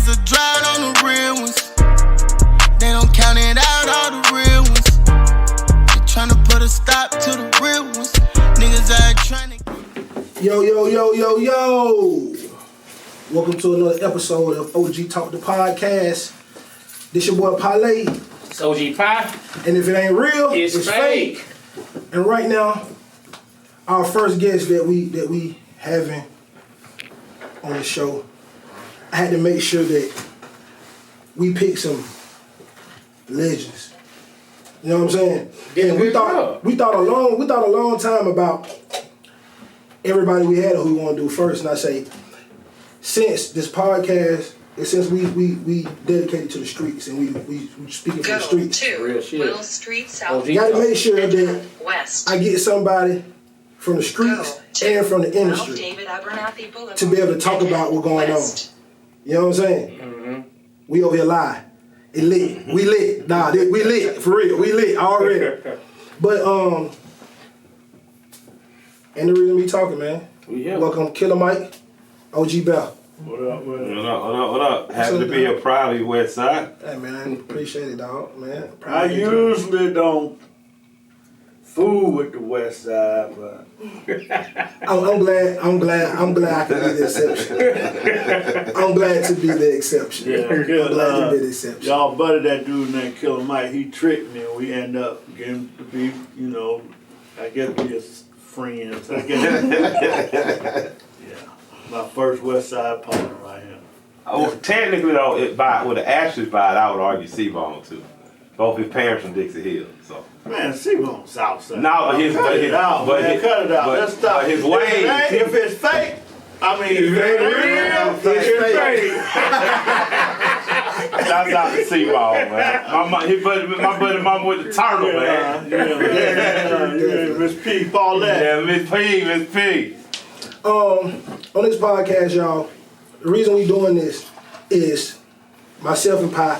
niggas are drought on the real ones. They don't count it out, all the real ones. They tryna put a stop to the real ones. Niggas out tryna. Yo. Welcome to another episode of OG Talk the Podcast. This your boy Parlay. It's OG Pie. And if it ain't real, it's fake. And right now, our first guest that we having on the show, I had to make sure that we pick some legends. You know what I'm saying? And we thought a long time about everybody we had who we want to do first. And I say, since this podcast, since we dedicated to the streets and we speaking for the streets. Real shit. Will Street South. Got to make sure that West. I get somebody from the streets and from the industry to be able to talk about what's going on. You know what I'm saying? Mm-hmm. We over here live. It lit. We lit. Nah, we lit. For real. We lit already. But, and the reason we talking, man. Welcome, Killer Mike, OG Bell. What up? Happy to be a proud of West Side. Hey, man, I appreciate it, dog, man. I usually don't fool with the West Side, but I'm glad I can be the exception. I'm glad to be the exception. Yeah, I'm glad to be the exception. Y'all buddy that dude named Killer Mike, he tricked me and we end up getting to be, I guess we just friends. I guess. Yeah. My first West Side partner right here. Oh, technically though, it would have actually I would argue C-Bone too. Both his parents from Dixie Hill, so. Man, C-Bone Southside. No, cut it out. Let's stop. But his ways. If it's fake, I mean, if it ain't real, it's fake. That's out the C-Bone, man. My buddy mama with the turtle, man. Yeah, Miss P, Paulette. Yeah, Miss P. On this podcast, y'all, the reason we doing this is myself and Pi,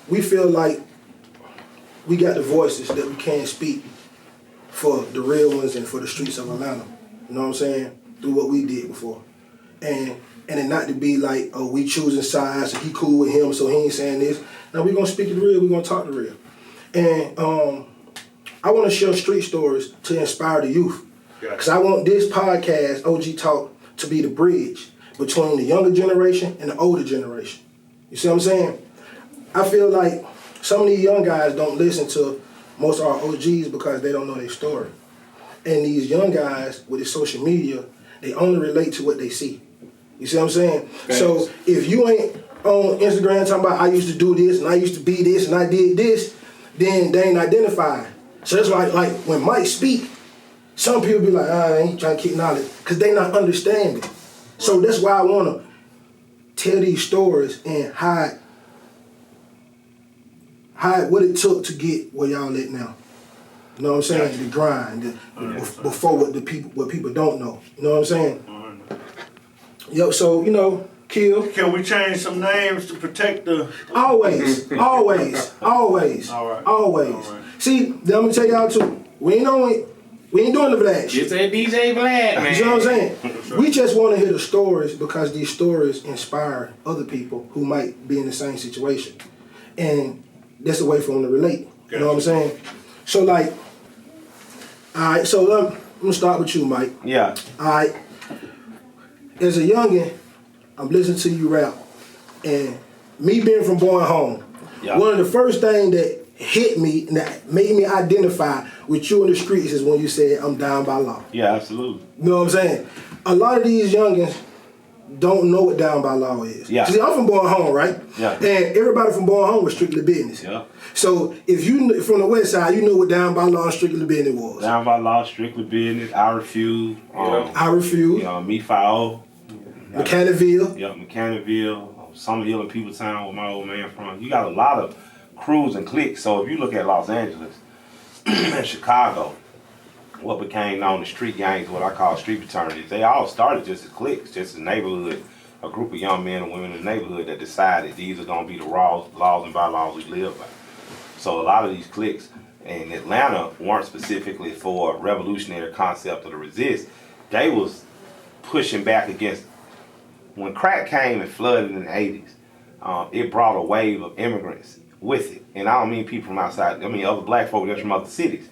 we feel like we got the voices that we can speak for the real ones and for the streets of Atlanta. You know what I'm saying? Through what we did before. And it not to be like, oh, we choosing sides, he cool with him, so he ain't saying this. Now we gonna speak the real, we gonna talk the real. And I wanna share street stories to inspire the youth. Because I want this podcast, OG Talk, to be the bridge between the younger generation and the older generation. You see what I'm saying? I feel like some of these young guys don't listen to most of our OGs because they don't know their story. And these young guys with the social media, they only relate to what they see. You see what I'm saying? Thanks. So if you ain't on Instagram talking about I used to do this and I used to be this and I did this, then they ain't identified. So that's why like when Mike speak, some people be like, I ain't trying to keep knowledge because they not understanding. So that's why I want to tell these stories and hide what it took to get where y'all at now. You know what I'm saying? The grind, before what people don't know. You know what I'm saying? Yo, so, Kill. Can we change some names to protect the... Always. All right. See, I'm going to tell y'all too, we ain't doing the black shit. You say DJ Black, man. You know what I'm saying? We just want to hear the stories because these stories inspire other people who might be in the same situation. And that's a way for them to relate. You know what I'm saying? So, all right, so I'm going to start with you, Mike. Yeah. All right. As a youngin', I'm listening to you rap. And me being from Boyne Home, one of the first things that hit me and that made me identify with you in the streets is when you said, I'm down by law. Yeah, absolutely. You know what I'm saying? A lot of these youngins don't know what down by law is. Yeah. See, I'm from Boyne Home, right? Yeah. And everybody from Boyne Home was strictly business. Yeah. So if you from the west side, you know what down by law and strictly business was. Down by law, strictly business, I refuse. Me foul. Mechanicsville. Yeah, Mechanicsville. Some Hill and Peopletown where my old man from. You got a lot of crews and cliques. So if you look at Los Angeles and Chicago, what became known as street gangs, what I call street fraternities, they all started just as cliques, just a neighborhood, a group of young men and women in the neighborhood that decided these are going to be the laws and bylaws we live by. So a lot of these cliques in Atlanta weren't specifically for a revolutionary concept of the resist. They was pushing back against, when crack came and flooded in the 80s, it brought a wave of immigrants with it. And I don't mean people from outside, I mean other black folk that's from other cities.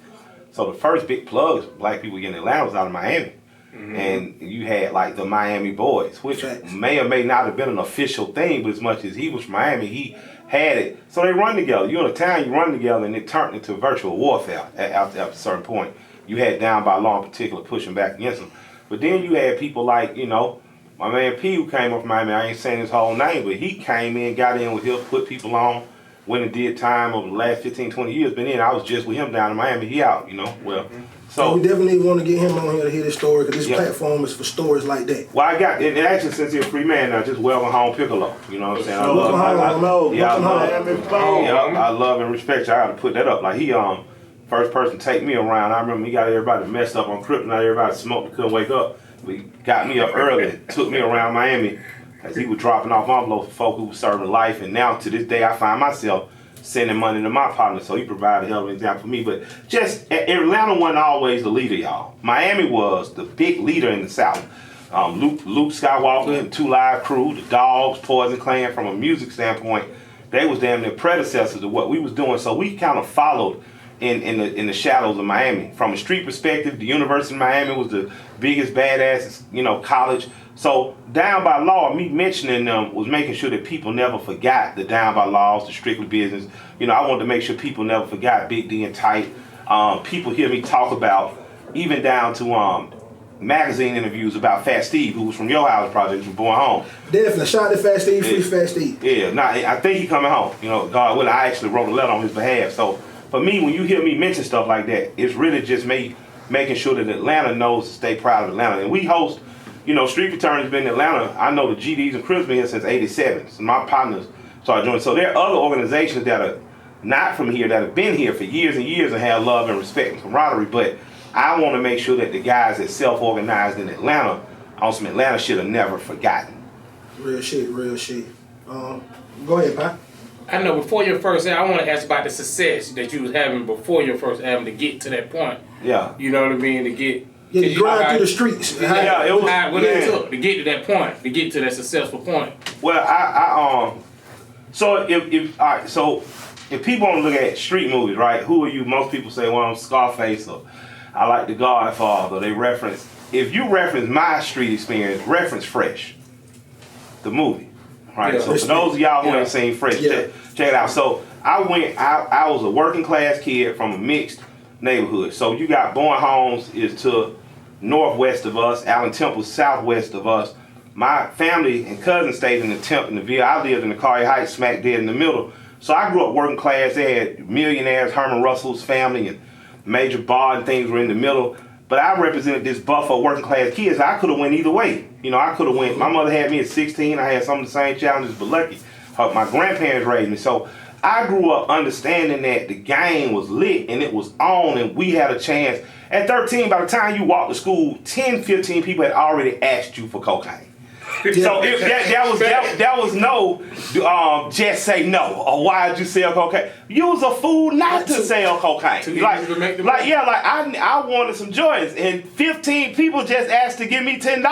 So the first big plugs black people getting in Atlanta was out of Miami. And you had like the Miami Boys, which may or may not have been an official thing, but as much as he was from Miami, he had it. So they run together. You're in a town, you run together, and it turned into virtual warfare at a certain point. You had Down by Law in particular pushing back against them. But then you had people like, you know, my man P who came up from Miami, I ain't saying his whole name, but he came in, got in with him, put people on, went and did time over the last 15, 20 years. Been in, I was just with him down in Miami, he out, you know, well. So we definitely want to get him on here to hear this story because this platform is for stories like that. Well, I got it. Actually, since he's a free man now, just welcome home Piccolo. You know what I'm saying? I love and respect you. I got to put that up. Like he first person to take me around. I remember he got everybody messed up on kryptonite. Everybody smoked, couldn't wake up. But he got me up early, took me around Miami as he was dropping off envelopes for folk who was serving life. And now to this day, I find myself sending money to my partner, so he provided a hell of an example for me. But just Atlanta wasn't always the leader, y'all. Miami was the big leader in the South. Luke Skywalker and 2 Live Crew, the Dogs, Poison Clan, from a music standpoint, they was damn near predecessors to what we was doing. So we kind of followed in the shadows of Miami. From a street perspective, the University of Miami was the biggest badass, you know, college. So Down by Law, me mentioning them was making sure that people never forgot the Down by Laws, the Strictly Business. You know, I wanted to make sure people never forgot Big D and Tight. People hear me talk about, even down to magazine interviews about Fat Steve, who was from Your House Project, from Born Home. Definitely, shout out to Fat Steve, free Fat Steve. Yeah, I think he coming home. You know, God willing, I actually wrote a letter on his behalf. So for me, when you hear me mention stuff like that, it's really just me making sure that Atlanta knows to stay proud of Atlanta. And we host, you know, Street Fraternity has been in Atlanta. I know the GDs and Crips been here since '87. So my partners started joining. So there are other organizations that are not from here that have been here for years and years and have love and respect and camaraderie. But I want to make sure that the guys that self-organized in Atlanta on some Atlanta shit are never forgotten. Real shit, real shit. Go ahead, Pi. I know before your first album, I want to ask about the success that you was having before your first album to get to that point. Yeah. You know what I mean? To get... Yeah, you grind through the streets. Yeah, it was... What it took to get to that point, to get to that successful point. Well, so if people want to look at street movies, right? Who are you? Most people say, well, I'm Scarface, or I like The Godfather. They reference, if you reference my street experience, reference Fresh, the movie, right? Yeah. So for those of y'all who ain't seen Fresh, check it out. So I was a working class kid from a mixed neighborhood. So you got Bourne Homes is to northwest of us, Allen Temple southwest of us. My family and cousins stayed in the Ville. I lived in the Collier Heights, smack dead in the middle. So I grew up working class. They had millionaires, Herman Russell's family, and Major Bar and things were in the middle. But I represented this buffer working class kids. I could have went either way. You know, I could have went. My mother had me at 16. I had some of the same challenges, but lucky, my grandparents raised me. So I grew up understanding that the game was lit and it was on, and we had a chance. At 13, by the time you walked to school, 10, 15 people had already asked you for cocaine. So that was no just say no, or why'd you sell cocaine? You was a fool not to sell cocaine. I wanted some joints, and 15 people just asked to give me $10.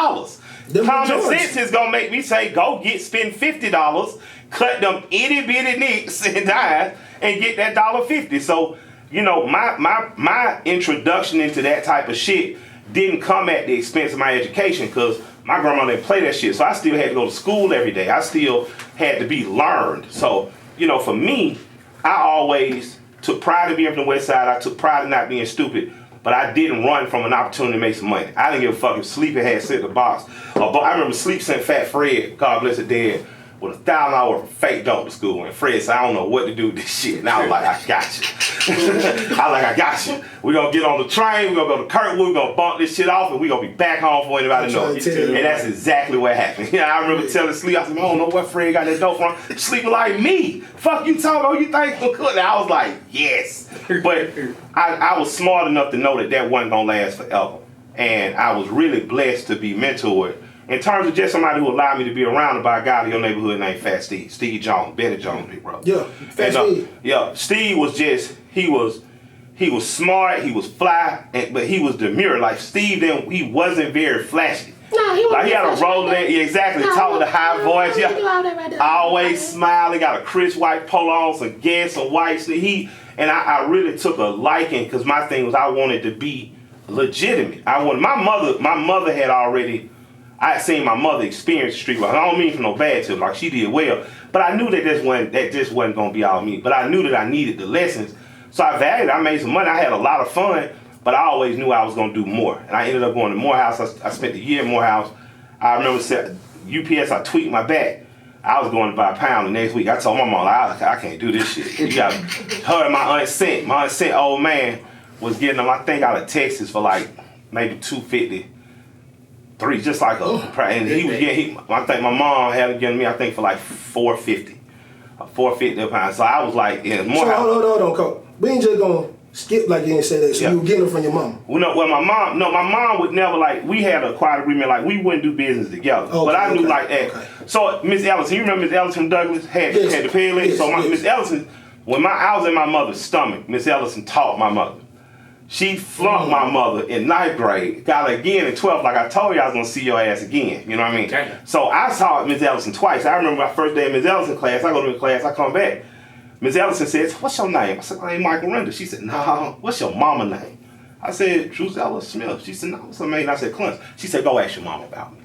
Common sense is gonna make me say, spend $50, cut them itty bitty nicks and dimes, and get that $1.50. So, you know, my introduction into that type of shit didn't come at the expense of my education, because my grandma didn't play that shit. So I still had to go to school every day. I still had to be learned. So, you know, for me, I always took pride in being from the West Side. I took pride in not being stupid. But I didn't run from an opportunity to make some money. I didn't give a fuck if Sleepy had sent the box. I remember Sleep sent Fat Fred, God bless the dead, with $1,000 worth of fake dope to school. And Fred said, I don't know what to do with this shit. And I was like, I got you. I got you. We're going to get on the train. We're going to go to Kirkwood. We're going to bump this shit off. And we're going to be back home before anybody knows. And that's exactly what happened. Yeah, I remember telling Sleep, I said, I don't know where Fred got that dope from. Sleep like, me. Fuck you talking about, you think I'm cooking? I was like, yes. But I was smart enough to know that wasn't going to last forever. And I was really blessed to be mentored in terms of just somebody who allowed me to be around by a guy in your neighborhood named Fat Steve. Steve Jones, Betty Jones, big brother. Yeah, Fat Steve. Yeah, Steve was just, he was smart, he was fly, but he was demure. Like Steve, he wasn't very flashy. Like he had a Rolex, yeah, exactly. Talk with a high voice. Yeah, always smile. He got a crisp white polo on, some Guess, some white. And I really took a liking because my thing was I wanted to be legitimate. My mother had already. I had seen my mother experience street life. I don't mean for no bad to her, like she did well, but I knew that this wasn't gonna be all me. But I knew that I needed the lessons, so I valued it. I made some money. I had a lot of fun. But I always knew I was gonna do more, and I ended up going to Morehouse. I spent a year in Morehouse. I remember UPS. I tweaked my back. I was going to buy a pound the next week. I told my mom, I can't do this shit. You got her and my aunt sent old man was getting them. I think out of Texas for like maybe $2.53, just like and he was getting. I think my mom had it getting me. I think for like $4.50, $4.50 a pound. So I was like, yeah, Morehouse. So hold on, Cole. We ain't just gonna skip like you didn't say that. So you were getting it from your mama. My mom would never we had a quiet agreement we wouldn't do business together. Okay, but I knew that. Okay. So Miss Ellison, you remember Miss Ellison from Douglas had the pay leg? So Miss Ellison, when I was in my mother's stomach, Miss Ellison taught my mother. She flunked my mother in 9th grade, got her again in 12th. Like I told you, I was gonna see your ass again. You know what I mean? Okay. So I saw Miss Ellison twice. I remember my first day in Miss Ellison class. I go to the class, I come back. Ms. Ellison says, "What's your name?" I said, "My name Michael Render." She said, "No, what's your mama name?" I said, "Drusella Smith." She said, "No, what's her name?" I said, "Clemson." She said, "Go ask your mama about me."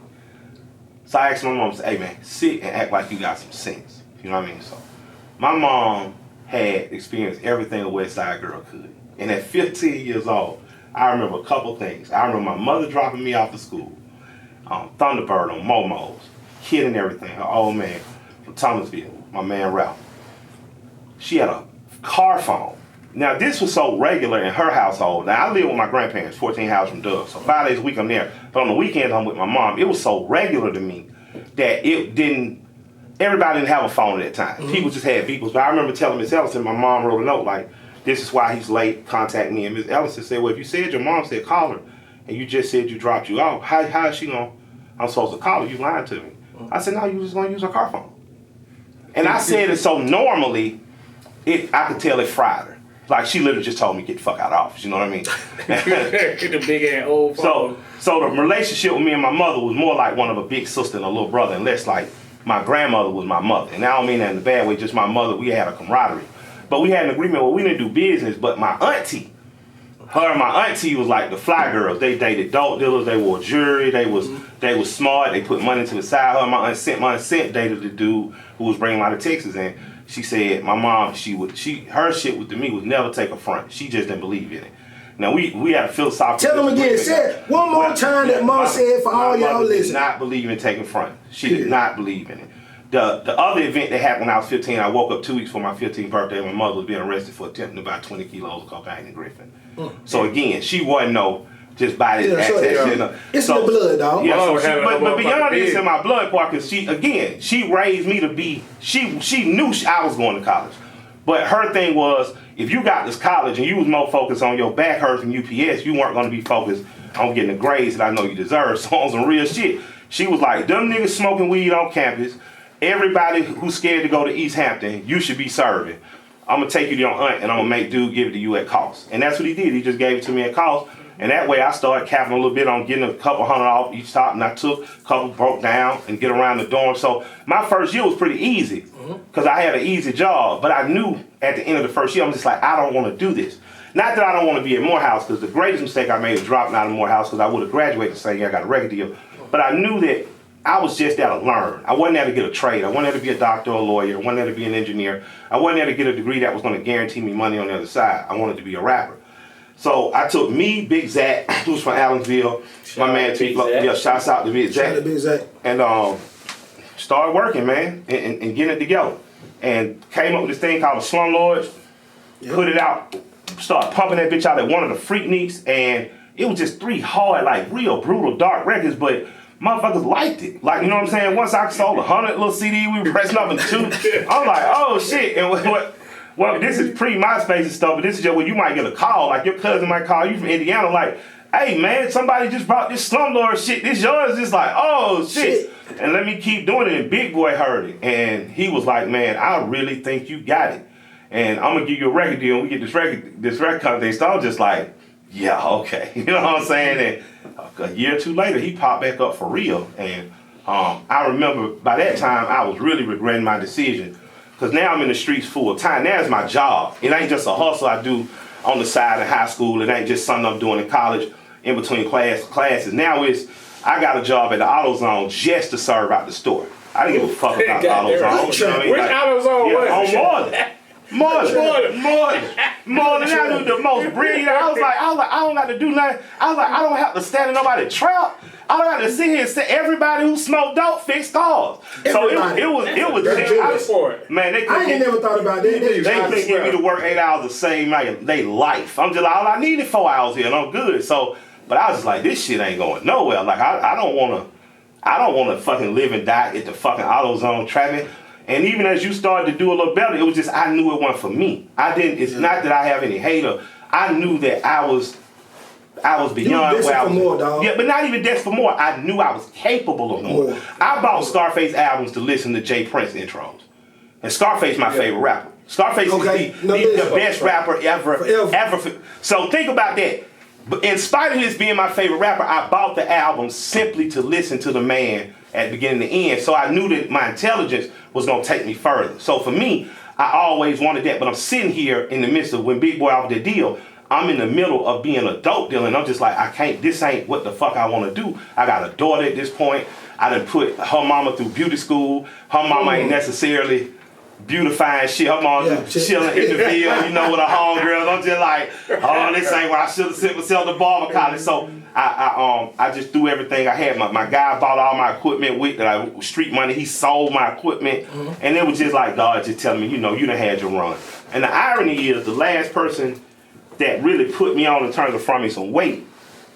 So I asked my mom, I said, "Hey man, sit and act like you got some sense." You know what I mean? So my mom had experienced everything a West Side girl could. And at 15 years old, I remember a couple things. I remember my mother dropping me off to school, Thunderbird on Momo's, kid and everything, her old man from Thomasville, my man Ralph. She had a car phone. Now, this was so regular in her household. Now, I live with my grandparents, 14 houses from Doug, so 5 days a week I'm there. But on the weekends, I'm with my mom. It was so regular to me that everybody didn't have a phone at that time. Mm-hmm. People just had beepers. But I remember telling Miss Ellison, my mom wrote a note this is why he's late, contact me. And Miss Ellison said, well, if you said your mom said call her, and you just said you dropped you off, how is she I'm supposed to call her? You lying to me. Mm-hmm. I said, no, you just going to use her car phone. And I said it so normally, I could tell it fried her. She literally just told me, get the fuck out of the office, you know what I mean? The big ass old phone. So the relationship with me and my mother was more like one of a big sister and a little brother, and less like my grandmother was my mother. And I don't mean that in a bad way, just my mother, we had a camaraderie. But we had an agreement where we didn't do business, but my auntie was like the fly girls. They dated dope dealers, they wore jewelry, they was smart, they put money to the side. My aunt Cent dated the dude who was bringing a lot of Texas in. She said my mom, her shit with me was never take a front. She just didn't believe in it. Now we had a philosophical. Tell them again. Say it one more time that mom said for all y'all listening. Did not believe in taking front. She did not believe in it. The other event that happened when I was 15, I woke up 2 weeks for my 15th birthday. My mother was being arrested for attempting to buy 20 kilos of cocaine in Griffin. So again, she wasn't just buy this access. It's in the blood, dog. Yeah, but beyond this, in my blood part, because she raised me to be. She knew I was going to college, but her thing was, if you got this college and you was more focused on your back hurt from UPS, you weren't going to be focused on getting the grades that I know you deserve. So on some real shit, she was like, them niggas smoking weed on campus. Everybody who's scared to go to East Hampton, you should be serving. I'm going to take you to your aunt and I'm going to make dude give it to you at cost. And that's what he did. He just gave it to me at cost. And that way I started capping a little bit on getting a couple $100 off each top. And I took a couple, broke down and get around the dorm. So my first year was pretty easy because I had an easy job. But I knew at the end of the first year, I'm just like, I don't want to do this. Not that I don't want to be at Morehouse, because the greatest mistake I made was dropping out of Morehouse, because I would have graduated the same year I got a record deal. But I knew that I was just there to learn. I wasn't there to get a trade. I wasn't there to be a doctor or a lawyer. I wasn't there to be an engineer. I wasn't there to get a degree that was going to guarantee me money on the other side. I wanted to be a rapper. So I took me, Big Zach, who's from Allensville, my man T. Shouts out to Big Zach. Shout out to Big Zach. And started working, man, and getting it together. And came up with this thing called the Slumlords. Yep. Put it out, started pumping that bitch out at one of the Freakniks, and it was just 3 hard, real brutal, dark records, but motherfuckers liked it. You know what I'm saying? Once I sold 100 little CD, we were pressing up in 2. I'm like, oh shit. And well, this is pre-MySpace and stuff, but this is just where you might get a call. Your cousin might call you from Indiana, hey man, somebody just brought this Slumlord shit. This yours? It's oh shit. And let me keep doing it. And Big Boy heard it. And he was like, man, I really think you got it. And I'm gonna give you a record deal. And we get this record company. So I was just like, yeah, okay. You know what I'm saying? And a year or two later, he popped back up for real. And I remember by that time, I was really regretting my decision. Because now I'm in the streets full time. Now it's my job. It ain't just a hustle I do on the side in high school. It ain't just something I'm doing in college in between classes. Now I got a job at the AutoZone just to serve out the store. I didn't give a fuck about the AutoZone. You know what I mean? Which AutoZone was it? On Martin. I knew the most brilliant. I was like, I don't got to do nothing. I was like, I don't have to stand in nobody's trap. I don't have to sit here and say everybody who smoked dope fixed cars. So it was man, I ain't never thought about that. They couldn't get me to work 8 hours to save their life. I'm just like, all I needed 4 hours here and I'm good. So, but I was just like, this shit ain't going nowhere. Like I don't wanna fucking live and die at the fucking AutoZone traffic. And even as you started to do a little better, it was just I knew it wasn't for me. It's not that I have any hater. I knew that I was beyond where I was. More, dog. Yeah, but not even desperate for more. I knew I was capable of more. I bought Scarface albums to listen to Jay Prince intros. And Scarface my favorite rapper. Scarface is the best rapper ever. So think about that. But in spite of his being my favorite rapper, I bought the album simply to listen to the man at the beginning and the end. So I knew that my intelligence was going to take me further. So for me, I always wanted that. But I'm sitting here in the midst of when Big Boy offered the deal, I'm in the middle of being a dope dealer. And I'm just like, I can't, this ain't what the fuck I want to do. I got a daughter at this point. I done put her mama through beauty school. Her mama ain't necessarily beautifying shit. Her mom just chilling in the field, with her homegirls. I'm just like, oh, this ain't what I should have sent myself to barber college. So I just threw everything I had. My guy bought all my equipment with street money. He sold my equipment. And it was just like God just telling me, you done had your run. And the irony is the last person that really put me on in terms of from me some weight,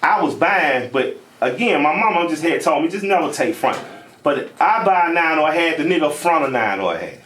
I was buying, but again, my mama just had told me, just never take front. But I buy a 9 or I had the nigga front of 9 or I had.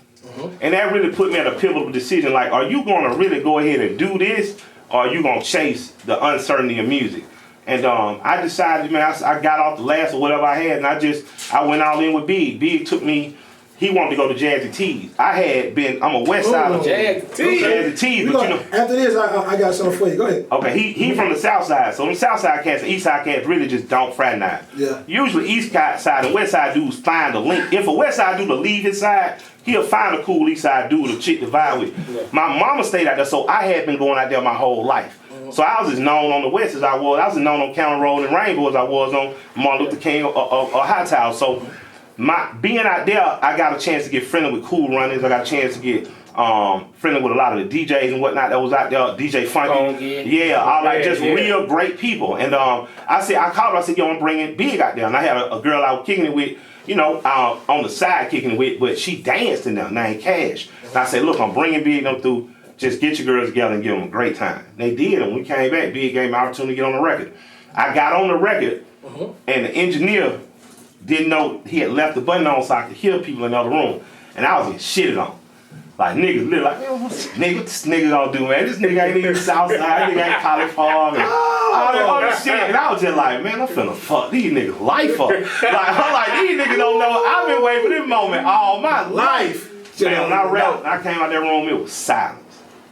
And that really put me at a pivotal decision, like, are you gonna really go ahead and do this, or are you gonna chase the uncertainty of music? And I decided, man, I got off the last or whatever I had, and I went all in with Big. Big took me, he wanted to go to Jazzy T's. I'm a West Side of Jazzy T's, but after this, I got something for you. Go ahead. Okay, he from the South Side, so the South Side cats and East Side cats really just don't fraternize. Yeah. Usually East Side and West Side dudes find a link. If a West Side dude to leave his side, he'll find a cool East Side dude to chick to vibe with. Yeah. My mama stayed out there, so I had been going out there my whole life. So I was as known on the West as I was. I was as known on County Road and Rainbow as I was on Martin Luther King or Hightower. So being out there, I got a chance to get friendly with Cool Runnings. I got a chance to get friendly with a lot of the DJs and whatnot that was out there. DJ Funky. Just real great people. And I called her, I said, yo, I'm bringing Big out there. And I had a girl I was kicking it with, on the side kicking it with, but she danced in there, named Cash. And I said, look, I'm bringing Big them through. Just get your girls together and give them a great time. They did, and when we came back, Big gave me an opportunity to get on the record. I got on the record, and the engineer didn't know he had left the button on so I could hear people in the other room. And I was getting shitted on. Like, niggas literally like, man, what this nigga gonna do, man? This nigga ain't even Southside, this nigga ain't College Park, and all that shit. And I was just like, man, I'm finna fuck these niggas' life up. I'm like, these niggas don't know. I've been waiting for this moment all my life. Man, when I rapped, I came out that room, it was silence.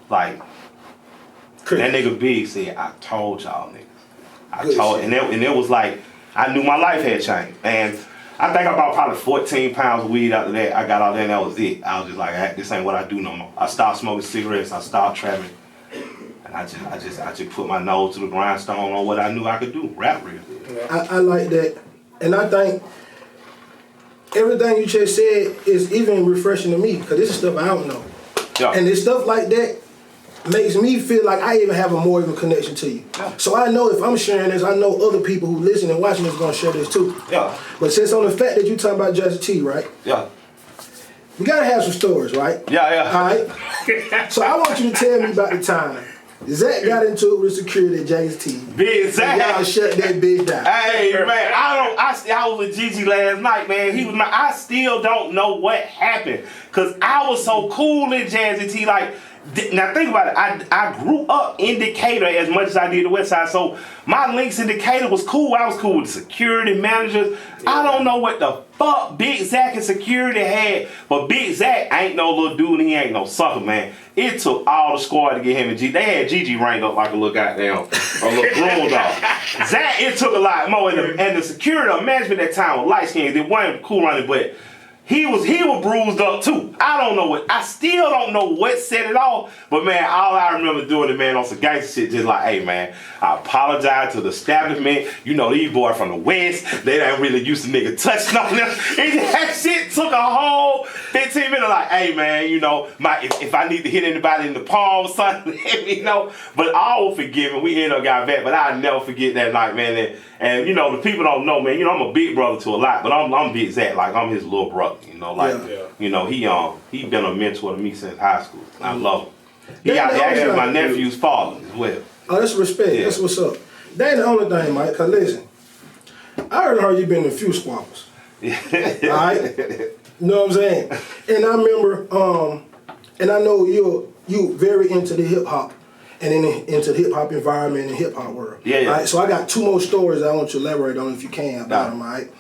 Like, that nigga Big said, I told y'all niggas. And it was like, I knew my life had changed. And I think I bought probably 14 pounds of weed after that. I got out there and that was it. I was just like, this ain't what I do no more. I stopped smoking cigarettes, I stopped traveling. And I just put my nose to the grindstone on what I knew I could do, rap real. I like that. And I think everything you just said is even refreshing to me, because this is stuff I don't know. Yeah. And it's stuff like that makes me feel like I even have a more of a connection to you. Yeah. So I know if I'm sharing this, I know other people who listen and watching this going to share this too. Yeah. But since on the fact that you talking about Jazzy T, right? Yeah. We got to have some stories, right? Yeah. All right? So I want you to tell me about the time Zach got into it with security at Jazzy T. Big Zach. Y'all shut that bitch down. Hey, man, I was with Gigi last night, man. I still don't know what happened. Because I was so cool in Jazzy T. Like, Now think about it. I grew up in Decatur as much as I did the West Side, so my links in Decatur was cool. I was cool with security managers. I don't know what the fuck Big Zach and security had, but Big Zach ain't no little dude and he ain't no sucker, man. It took all the squad to get him and G. They had Gigi ranked up like a little goddamn, a little broom dog. Zach, it took a lot more, and the security management at that time was light skinned. They weren't cool running, but he was bruised up too. I still don't know what set it off, but man, all I remember doing it, man, on some gangster shit, just like, hey man, I apologize to the establishment. You know, these boys from the West, they ain't really used to nigga touching on them. And that shit took a whole 15 minutes, like, hey man, you know, if I need to hit anybody in the palm or something, let me know. But all forgiven, we ended up got back, but I'll never forget that night, man. And you know, the people don't know, man, you know, I'm a big brother to a lot, but I'm Big Zach, like I'm his little brother, you know, like, you know, he been a mentor to me since high school. I love him. He actually my nephew's father as well. Oh, that's respect. Yeah. That's what's up. That ain't the only thing, Mike, cause listen, I heard you been in a few squabbles. Alright? You know what I'm saying? And I remember, and I know you very into the hip hop and into the hip hop environment and hip hop world. Yeah. Right? So I got two more stories I want you to elaborate on if you can about them, right?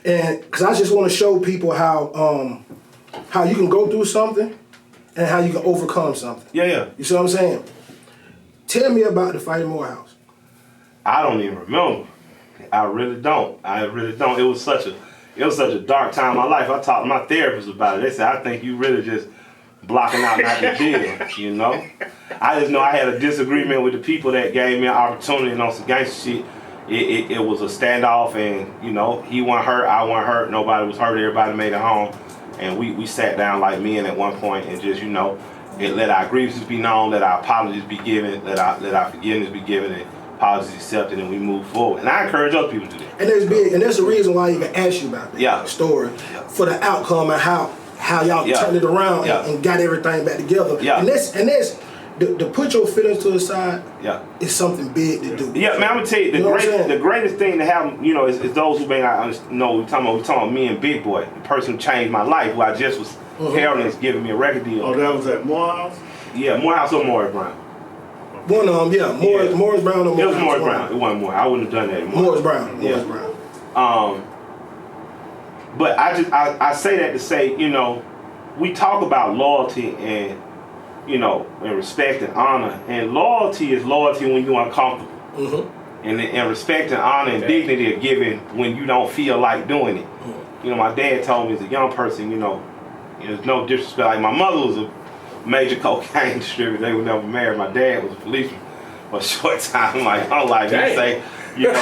And because I just want to show people how you can go through something and how you can overcome something. Yeah. You see what I'm saying? Tell me about the fight in Morehouse. I don't even remember. I really don't. It was such a dark time in my life. I talked to my therapist about it. They said, I think you really just blocking out not the deal, you know? I just know I had a disagreement with the people that gave me an opportunity and on some gangster shit. It was a standoff, and you know, he wasn't hurt, I wasn't hurt, nobody was hurt, everybody made it home. And we sat down like men at one point and just, you know, let our grievances be known, let our apologies be given, let our forgiveness be given, and apologies accepted, and we move forward. And I encourage other people to do that. And that's big, and that's the reason why I even asked you about that story, for the outcome and how y'all turned it around and got everything back together. And that's to put your feelings to the side is something big to do. Yeah, man, I'm gonna tell you, the greatest thing to have, you know, is those who may not know. We're talking about me and Big Boy, the person who changed my life, who I just was heralding, is giving me a record deal. Oh, that was at Morehouse? Yeah, Morehouse or Morris Brown. One of them, Morris Brown or Morehouse. It was Morris Brown. It wasn't Morris. I wouldn't have done that. Morris Brown. But I say that to say, you know, we talk about loyalty and, you know, and respect and honor. And loyalty is loyalty when you're uncomfortable. And respect and honor and dignity are given when you don't feel like doing it. You know, my dad told me as a young person, you know, there's no disrespect. Like, my mother was a major cocaine distributor. They were never married. My dad was a policeman for a short time. Like, I don't like to say, you know,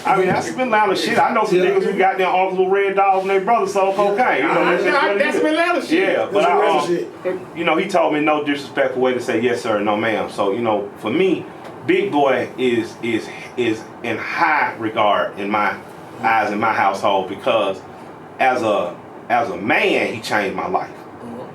I mean, that's been loud as shit. I know some niggas who got their uncles with red dogs and their brother sold cocaine. You know, that's been loud as shit. Yeah, but you know, he told me no disrespectful way to say yes sir, no ma'am. So, you know, for me, Big Boy is in high regard in my eyes in my household, because as a man, he changed my life.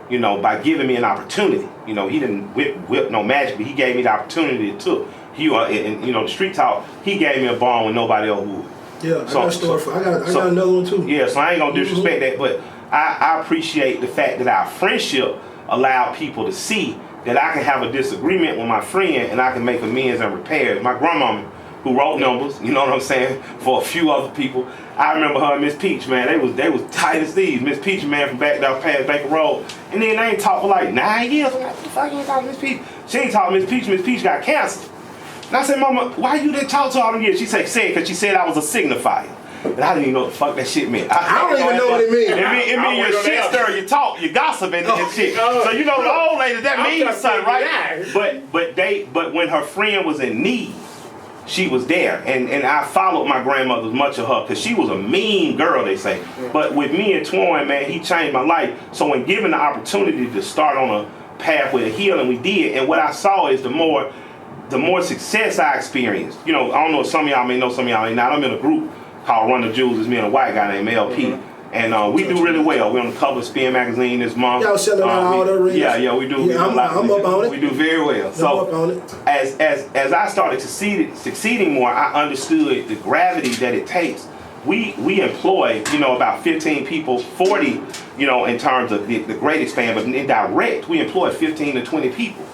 You know, by giving me an opportunity. You know, he didn't whip no magic, but he gave me the opportunity to. And you know, the street talk, he gave me a bond when nobody else would. Yeah, I got a story for I got another one too. Yeah, so I ain't gonna disrespect that, but I appreciate the fact that our friendship allowed people to see that I can have a disagreement with my friend and I can make amends and repairs. My grandmama, who wrote numbers, you know what I'm saying, for a few other people. I remember her and Miss Peach, man, they was tight as thieves. Miss Peach, man, from back down past Baker Road. And then they ain't talked for like 9 years. I'm like, what the fuck you talking to Miss Peach? She ain't talking to Miss Peach. Miss Peach got cancer. And I said, Mama, why you didn't talk to all them years? She said, because she said I was a signifier. But I didn't even know what the fuck that shit meant. I don't even know what it means. It means you shit stir, you talk, you gossip and shit. So you know the old lady, that means something, right? But when her friend was in need, she was there. And I followed my grandmother much of her, because she was a mean girl, they say. But with me and Twan, man, he changed my life. So when given the opportunity to start on a pathway of healing, we did. And what I saw is the more success I experienced. You know, I don't know if some of y'all may know, some of y'all may not. I'm in a group called Run the Jewels. It's me and a white guy named LP. And we do really well. We're on the cover of Spin Magazine this month. Y'all selling out all the arenas? Yeah, we do. Yeah, I'm up on it. We do very well. So I'm up on it. As I started succeeding more, I understood the gravity that it takes we employ, about 15 people, 40, in terms of the great expand, but in direct, we employ 15 to 20 people.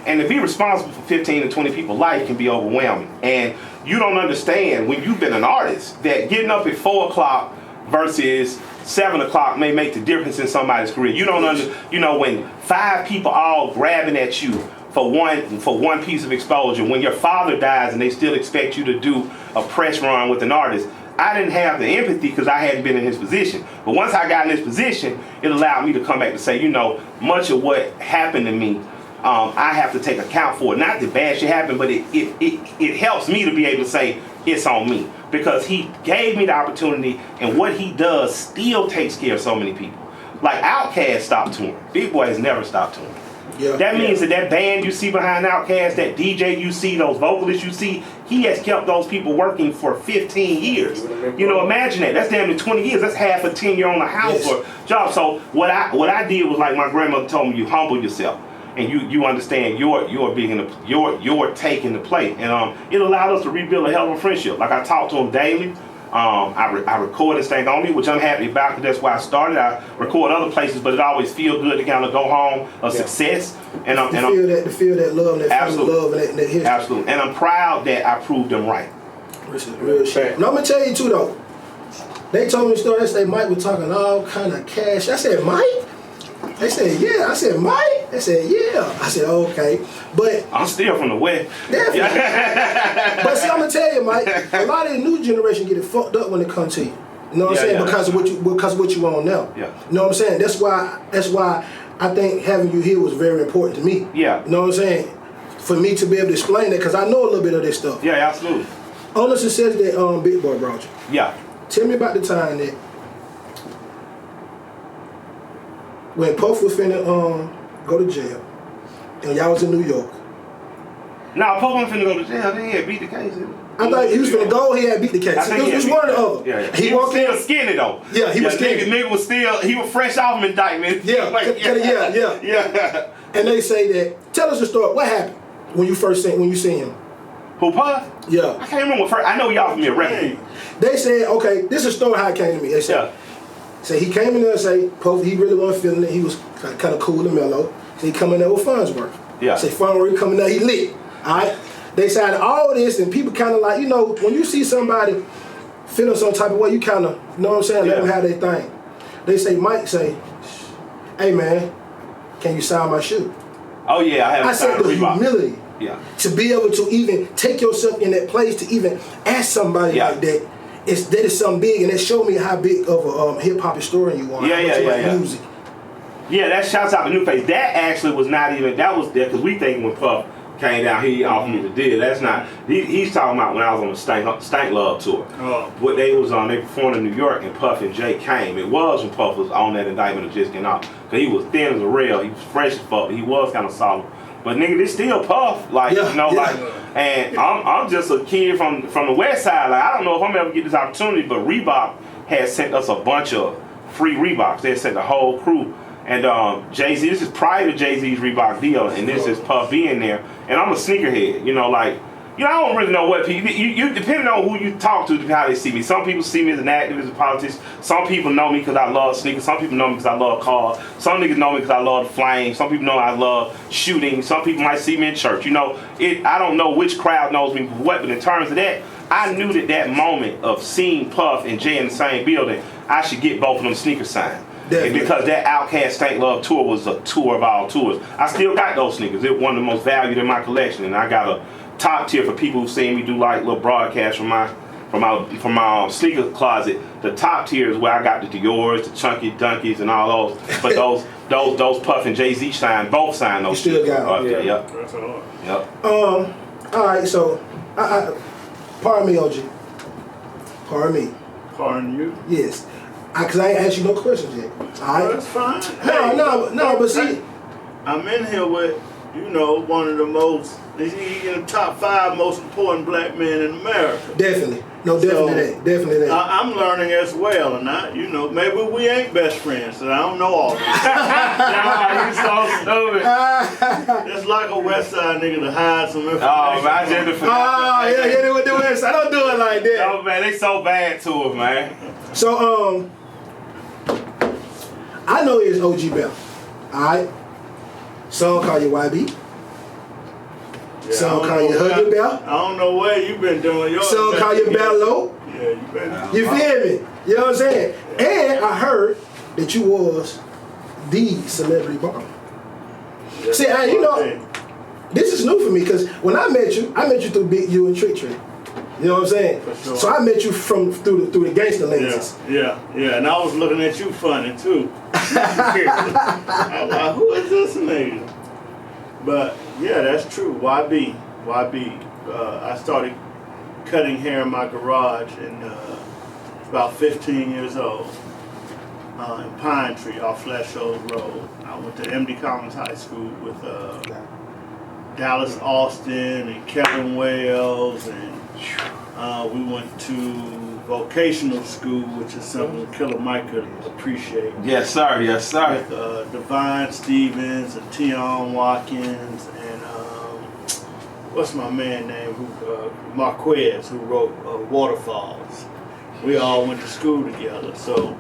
And to be responsible for 15 to 20 people's life can be overwhelming. And you don't understand when you've been an artist that getting up at 4 o'clock versus 7 o'clock may make the difference in somebody's career. You don't when 5 people all grabbing at you for one piece of exposure, when your father dies and they still expect you to do a press run with an artist. I didn't have the empathy because I hadn't been in his position. But once I got in this position, it allowed me to come back to say, much of what happened to me, I have to take account for it. Not that bad shit happened, but it helps me to be able to say it's on me. Because he gave me the opportunity, and what he does still takes care of so many people. Like Outkast stopped touring. Big Boy has never stopped touring. Yeah. That means that band you see behind Outkast, that DJ you see, those vocalists you see, he has kept those people working for 15 years. Imagine that. That's damn near 20 years. That's half a 10-year on the house or job. So what I did was, like my grandmother told me, you humble yourself. And you understand you're taking the plate. And it allowed us to rebuild a hell of a friendship. Like I talk to him daily. I record and stay only, which I'm happy about because that's why I started. I record other places, but it always feels good to kind of go home a success. And to feel that love, that family love, and that history. Absolutely. And I'm proud that I proved them right. This is real shit. Now I'm gonna tell you too though. They told me the story. They said Mike was talking all kind of cash. I said, Mike? They said, yeah. I said, Mike? They said, yeah. I said, okay. But I'm still from the West. Definitely. But see, I'm going to tell you, Mike, a lot of the new generation get it fucked up when it comes to you. You know what I'm saying? Yeah. Because of what you on now. Yeah. You know what I'm saying? That's why I think having you here was very important to me. Yeah. You know what I'm saying? For me to be able to explain that, because I know a little bit of this stuff. Yeah, absolutely. On the success that Big Boy brought you. Yeah. Tell me about the time that when Puff was finna go to jail, and y'all was in New York. Nah, Puff wasn't finna go to jail. He had beat the case. I thought he was finna go. He had beat the case. It was one or the other. Yeah. He was still skinny though. Yeah, he was skinny. Nigga was still. He was fresh off of indictment. Yeah, yeah. And they say that. Tell us the story. What happened when you seen him? Who, Puff? Yeah. I can't remember what first. I know y'all from your record. They said, okay, this is a story how it came to me. They said. So he came in there and say, Puff, he really wasn't feeling it. He was kind of cool and mellow. So he come in there with Farnsworth. Yeah. Say Farnsworth coming there, he lit. All right. They said all this, and people kind of like, when you see somebody feeling some type of way, you kind of, you know what I'm saying, let them have their thing. They say, Mike say, hey man, can you sign my shoe? Oh yeah, I said the humility. Yeah. To be able to even take yourself in that place to even ask somebody like that. That is something big, and it showed me how big of a hip hop historian you are. Music. Yeah, that shouts out to New Face. That actually was not even. That was there because we think when Puff came down, he offered me the deal. That's not. He's talking about when I was on the Stank Love tour. Oh. What they was on, they performed in New York, and Puff and Jay came. It was when Puff was on that indictment of just getting off, because he was thin as a rail. He was fresh as fuck. He was kind of solid. But nigga, this still Puff, and I'm just a kid from the West Side. Like I don't know if I'm ever get this opportunity, but Reebok had sent us a bunch of free Reeboks. They had sent the whole crew, and Jay-Z. This is prior to Jay-Z's Reebok deal, and this is Puff being there. And I'm a sneakerhead, I don't really know what people. You depending on who you talk to, how they see me. Some people see me as an activist, a politician. Some people know me because I love sneakers. Some people know me because I love cars. Some niggas know me because I love the flames. Some people know I love shooting. Some people might see me in church. I don't know which crowd knows me for what, but in terms of that, I knew that moment of seeing Puff and Jay in the same building, I should get both of them sneakers signed. And because that Outkast Stank Love tour was a tour of all tours, I still got those sneakers. They're one of the most valued in my collection, and I got a top tier for people who've seen me do like little broadcasts from my sneaker closet. The top tier is where I got the Dior's, the Chunky Dunkies, and all those. But those Puff and Jay-Z both signed those. You still got them. Yep. That's all. Yep. All right. So, pardon me, OG. Pardon me. Pardon you? Yes. Because I ain't asked you no questions yet. All right. Oh, that's fine. No. But see, I'm in here with one of the most. He's in the top 5 most important black men in America. Definitely. No, definitely that. I'm learning as well, and maybe we ain't best friends, so I don't know all this. Nah, you so stupid. It's like a West Side nigga to hide some information. Oh, man, I just forgot. Yeah, they with the West. I don't do it like that. Oh, man, they so bad to it, man. So, I know it's OG Bell. Alright? Some call you YB. Yeah, Some call you Huggy Bell. I don't know where you been doing your Some call you Bello. Yeah, you been. You feel me? You know what I'm saying? And I heard that you was the celebrity barber. Yeah, See, this is new for me because when I met you through Big U and Trick Trick. You know what I'm saying? For sure. So I met you through the gangster lenses. Yeah, and I was looking at you funny too. I was like, who is this nigga? But yeah, that's true. YB. I started cutting hair in my garage and about 15 years old in Pine Tree off Flash Shoals Road. I went to MD Collins High School with Dallas Austin and Kevin Wells, and we went to vocational school, which is something Killer Mike could appreciate. Yes, sir. With Divine Stevens and Tion Watkins and what's my man name? Marquez, who wrote Waterfalls. We all went to school together. So,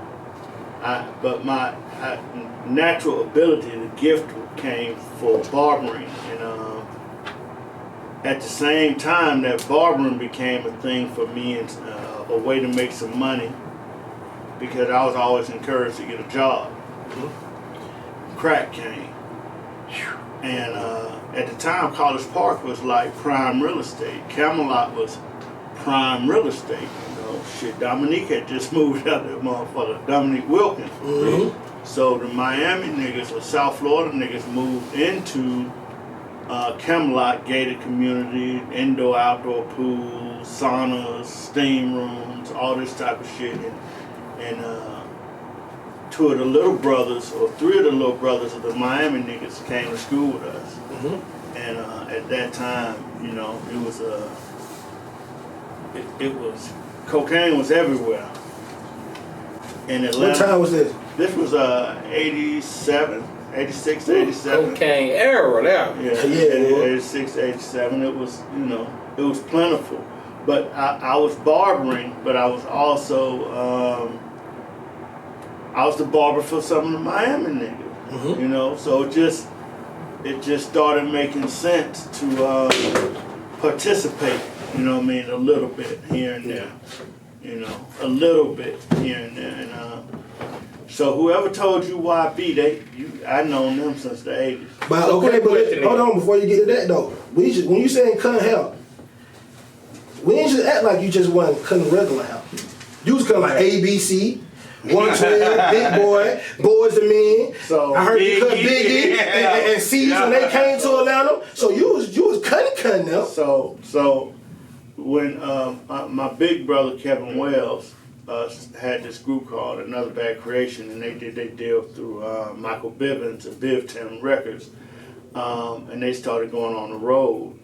but my natural ability, the gift came for barbering, and at the same time that barbering became a thing for me and a way to make some money, because I was always encouraged to get a job. Crack came. And at the time, College Park was like prime real estate. Camelot was prime real estate. Shit, Dominique had just moved out there, motherfucker. Dominique Wilkins. So the Miami niggas or South Florida niggas moved into Camelot gated community, indoor-outdoor pools, saunas, steam rooms, all this type of shit. And two of the little brothers, or three of the little brothers of the Miami niggas came to school with us. And at that time, it was cocaine was everywhere. In Atlanta. What time was this? This was 87, 86, 87. Cocaine era now. Yeah, 86, 87. It was, it was plentiful. But I was barbering, but I was also, I was the barber for some of the Miami niggas. So it just started making sense to participate, a little bit here and there. A little bit here and there. And so whoever told you YB, I known them since the 80s. But okay, but hold on before you get to that though. When you saying cutting hair, we ain't just act like you just wasn't cutting regular hair. You was cutting like ABC, 112, Big Boy, Boys to Men. So I heard you cut Biggie and C's when they came to Atlanta. So you was cutting them. So when my big brother Kevin Wells had this group called Another Bad Creation, and they did their deal through Michael Bivens and Biv Tim Records, and they started going on the road.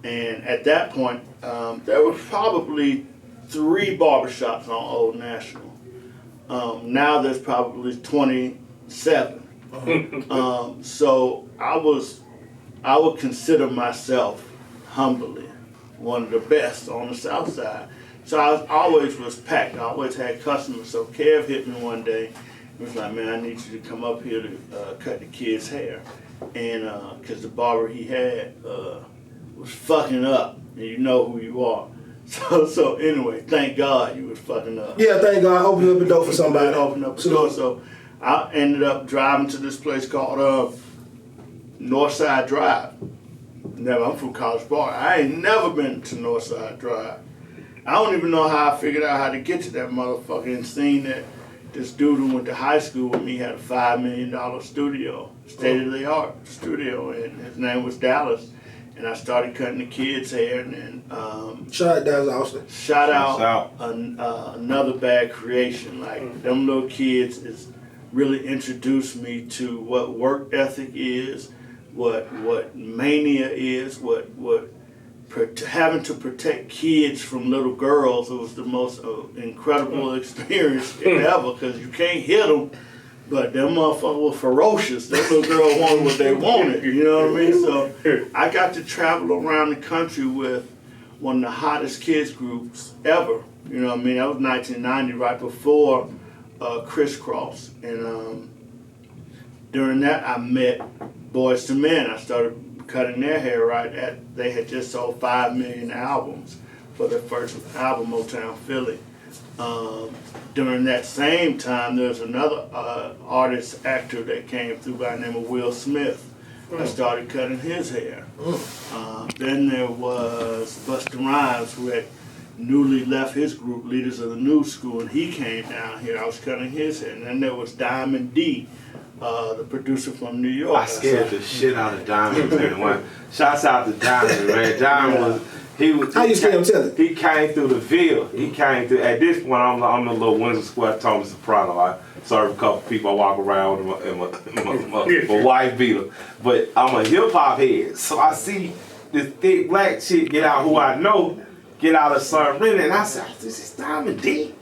And at that point, there were probably 3 barbershops on Old National. Now there's probably 27. So I would consider myself humbly one of the best on the South Side. So I always was packed. I always had customers. So Kev hit me one day. He was like, man, I need you to come up here to cut the kid's hair. And because the barber he had was fucking up. And you know who you are. So anyway, thank God you was fucking up. Yeah, thank God. Opened up a door for somebody. Opened up a door. So I ended up driving to this place called Northside Drive. I'm from College Park. I ain't never been to Northside Drive. I don't even know how I figured out how to get to that motherfucker, and seen that this dude who went to high school with me had a $5 million studio, state-of-the-art studio, and his name was Dallas. And I started cutting the kids' hair, and then shout out Dallas Austin. Shout out Another Bad Creation. Like them little kids is really introduced me to what work ethic is, what mania is, what having to protect kids from little girls. It was the most incredible experience ever because you can't hit them, but them motherfuckers were ferocious. That little girl wanted what they wanted, you know what I mean? So I got to travel around the country with one of the hottest kids groups ever. You know what I mean? That was 1990, right before Crisscross. And during that, I met Boyz II Men. I started cutting their hair they had just sold 5 million albums for their first album, Motown Philly. During that same time, there was another artist, actor that came through by the name of Will Smith. I started cutting his hair. Then there was Busta Rhymes, who had newly left his group, Leaders of the New School, and he came down here. I was cutting his hair. And then there was Diamond D, the producer from New York. I scared the shit out of Diamond, man. Shouts out to Diamond, man. Diamond was. How you scare him? Tell it. He came through the field. He came through. At this point, I'm the little Windsor Square Tony Soprano. I serve a couple people. I walk around with my wife beater. But I'm a hip hop head, so I see this thick black chick get out who I know get out of Serena, and I said, "This is Diamond D."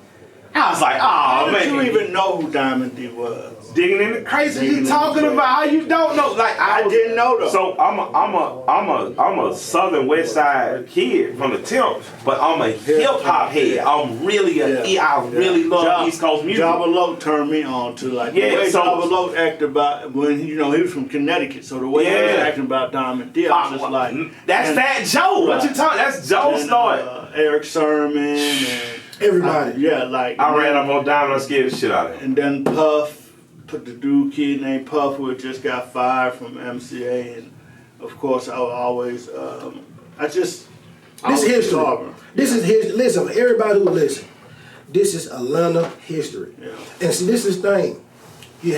I was like, "Oh How man!" did you even know who Diamond D was? Digging in the crazy you talking about? How you don't know? Like I didn't know though. So I'm a Southern West Side kid from the Temp, but I'm a hip hop head. I'm really I really love East Coast music. Jabba Loke turned me on to the way Jabba Loke acted about when he was from Connecticut, so the way he was acting about Diamond D, I was just like, that's Fat Joe. What you talking? That's Joe's story. Eric Sermon and Everybody. I ran up on Diamond. I scared the shit out of him. And then Puff. Put the kid named Puff, who had just got fired from MCA, and of course I was always This is history. This is history. Listen, everybody who listen, this is Atlanta history. Yeah. And see, this is the thing. We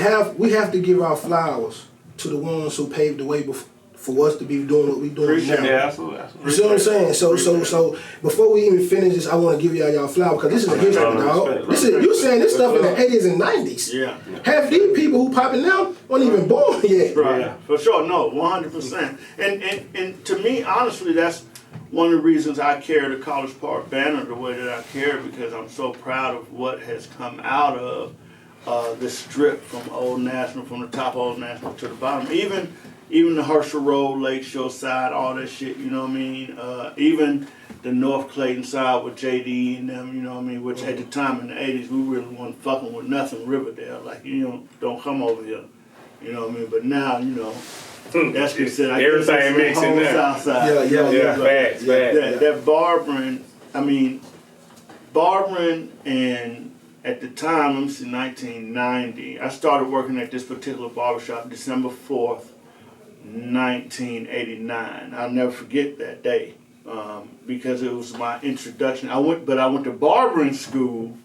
have to give our flowers to the ones who paved the way for us to be doing what we're doing now. Yeah, absolutely. You see what I'm saying? So before we even finish this, I want to give y'all flowers because this is a history, dog. You saying this stuff in the 80s and 90s. Yeah. Half these people who popping now weren't even born yet. Right. Yeah. For sure. No, 100%. And to me, honestly, that's one of the reasons I carry the College Park banner the way that I carry, because I'm so proud of what has come out of this strip from Old National, from the top of Old National to the bottom. Even the Herschel Road, Lakeshore side, all that shit, you know what I mean? Even the North Clayton side with JD and them, you know what I mean? Which at the time in the 80s, we really wasn't fucking with nothing Riverdale. Like, don't come over here. You know what I mean? But now, that's considered. Everything mixing there. South side. Yeah. Facts. That barbering and at the time, let me see, 1990, I started working at this particular barbershop December 4th, 1989. I'll never forget that day because it was my introduction. I went to barbering school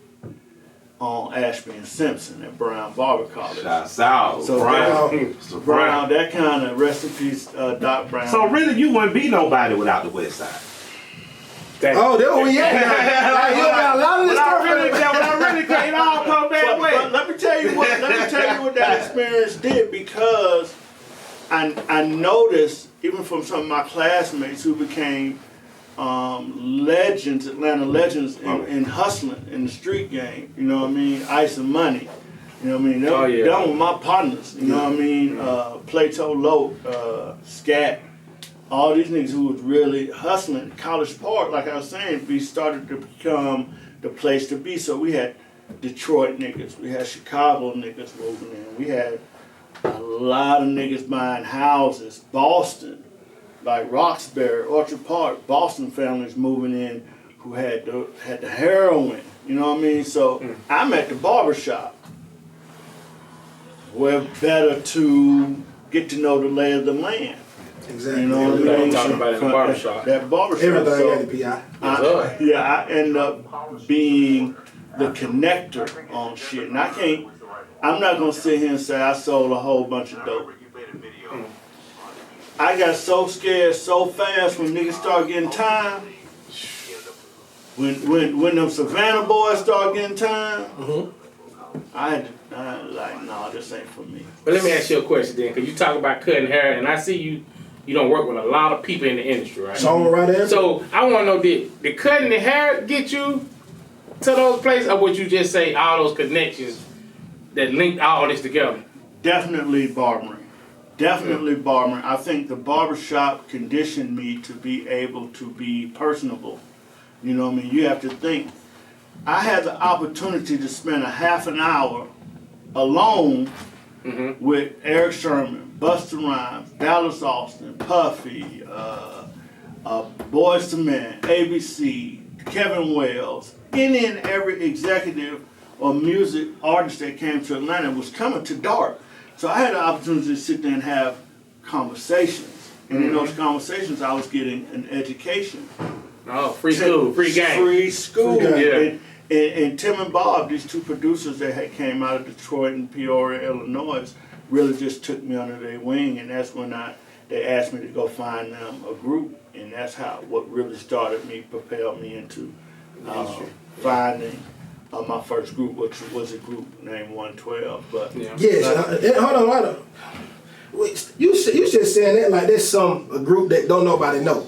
on Ashby and Simpson at Brown Barber College. Shouts out. So Brown, that kind of rest in peace, Doc Brown. So really, you wouldn't be nobody without the West Side. Oh, there we at. You got a lot of this stuff. It all come that way. But let me tell you what that experience did, because I noticed, even from some of my classmates who became legends, Atlanta legends in hustling, in the street game, you know what I mean? Ice and Money, you know what I mean? Them were my partners, you know what I mean? Plato Loke, Scat, all these niggas who was really hustling. College Park, like I was saying, we started to become the place to be. So we had Detroit niggas, we had Chicago niggas moving in, we had a lot of niggas buying houses. Boston, like Roxbury, Orchard Park, Boston families moving in who had the heroin, you know what I mean? So I'm at the barbershop. Where better to get to know the lay of the land. Exactly. You know what I mean? Talking about in the barbershop. That barbershop. Everything at the PI. I end up being the connector on shit. And I'm not gonna sit here and say I sold a whole bunch of dope. I got so scared so fast when niggas start getting time. When them Savannah boys start getting time, I had to like, no, this ain't for me. But let me ask you a question then, because you talk about cutting hair, and I see you you don't work with a lot of people in the industry, right? Songwriter. So I want to know, did cutting the hair get you to those places, or would you just say all those connections that linked all this together? Definitely barbering. Definitely barbering. I think the barbershop conditioned me to be able to be personable. You know what I mean? You have to think. I had the opportunity to spend a half an hour alone with Eric Sherman, Busta Rhymes, Dallas Austin, Puffy, Boyz II Men, ABC, Kevin Wells, any and every executive or music artist that came to Atlanta was coming to Dark. So I had the opportunity to sit there and have conversations. And in those conversations, I was getting an education. Oh, free school, free game. Free school. Yeah. And Tim and Bob, these two producers that had came out of Detroit and Peoria, Illinois, really just took me under their wing. And that's when they asked me to go find them a group. And that's what really propelled me into finding my first group, which was a group named 112. But yes, hold on. Wait, you just saying that like there's a group that don't nobody know.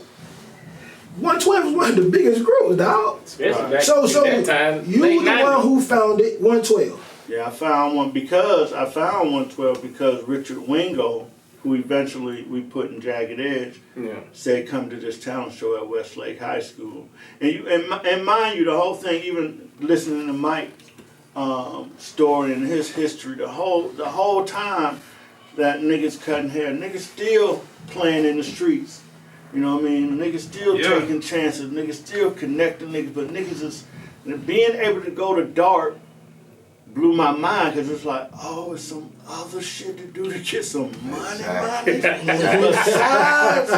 112 is one of the biggest groups, dog. Especially back So that time, you late the 90s. one who founded 112. yeah, I found 112 because Richard Wingo, who eventually we put in Jagged Edge, said come to this talent show at Westlake High School. And mind you, the whole thing, even listening to Mike's story and his history, the whole time that niggas cutting hair, niggas still playing in the streets. You know what I mean? Niggas still taking chances, niggas still connecting niggas, but niggas is being able to go to Dark blew my mind because it's like, oh, it's some other shit to do to get some money. Besides,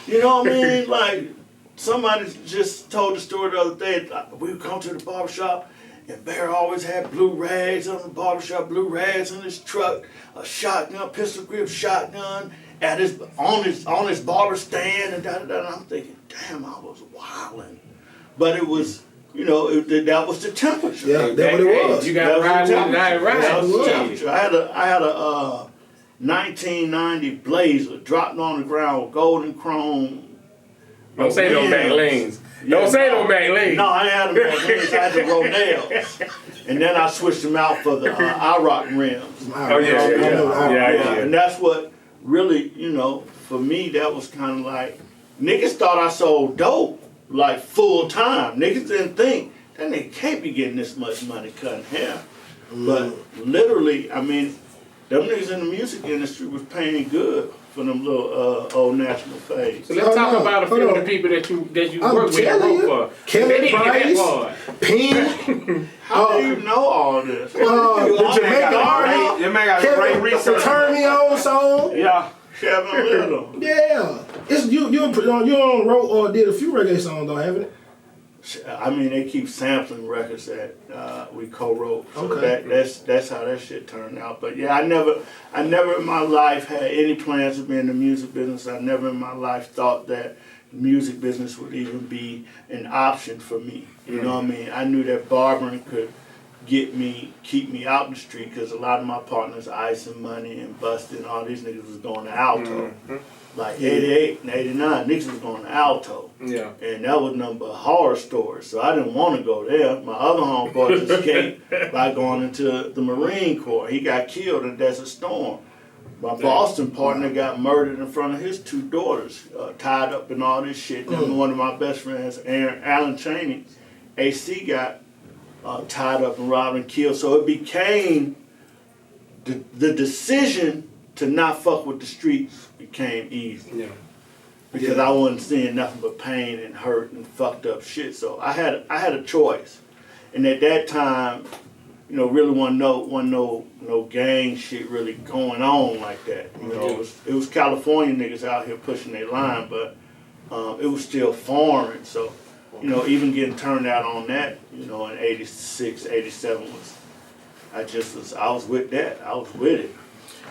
you know what I mean? Like, somebody just told the story the other day. Like, we would come to the barbershop and Bear always had blue rags on the barbershop, blue rags in his truck, a shotgun, pistol grip shotgun on his barber stand and da da da. And I'm thinking, damn, I was wilding, but it was. You know, that was the temperature. Yeah, that's what it was. You got to ride with it, not ride. That was the temperature. I had a 1990 Blazer dropped on the ground with golden chrome. Don't say no back lanes. Don't say no back lanes. No, I ain't had them back lanes. I had the Rodales. And then I switched them out for the IROC rims. Oh, yeah. And that's what really, you know, for me, that was kind of like, niggas thought I sold dope. Like full time. Niggas didn't think that nigga can't be getting this much money cutting hair. But literally, I mean, them niggas in the music industry was paying good for them little old national fades. So let's talk about a few of the people that you work with and wrote for. Kevin Price, Pink. How do you know all this? The Jamaica artist. You man got a great research. Turn Me On song. Yeah. Kevin Little. Yeah. It's you on wrote or did a few reggae songs though, haven't it? I mean, they keep sampling records that we co-wrote. So Okay. that's how that shit turned out. But yeah, I never in my life had any plans to be in the music business. I never in my life thought that the music business would even be an option for me. You know what I mean? I knew that barbering could keep me out the street because a lot of my partners, Ice and Money and Busted and all these niggas was going to Alto. Like 88 and 89, niggas was going to Alto. Yeah. And that was nothing but horror stories. So I didn't want to go there. My other homeboy escaped by going into the Marine Corps. He got killed in Desert Storm. My Boston partner got murdered in front of his two daughters, tied up in all this shit. Then one of my best friends, Alan Chaney, AC got tied up and robbed and killed. So it became the decision to not fuck with the streets became easy. Yeah. Because I wasn't seeing nothing but pain and hurt and fucked up shit. So I had a choice. And at that time, you know, really wasn't no gang shit really going on like that. You know, it was California niggas out here pushing their line, but it was still foreign. So, you know, even getting turned out on that, you know, in 86, 87 I was with that. I was with it.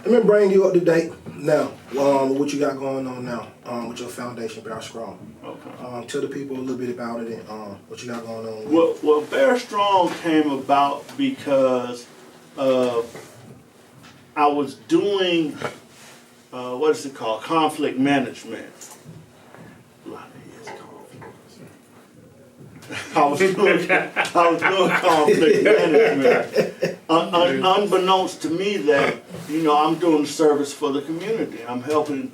Let me bring you up to date now. What you got going on now with your foundation, Bear Strong. Okay. Tell the people a little bit about it and what you got going on. Well, Bear Strong came about because I was doing what is it called? Conflict management. A lot of years conflict. I was doing conflict management. Unbeknownst to me that, I'm doing the service for the community. I'm helping,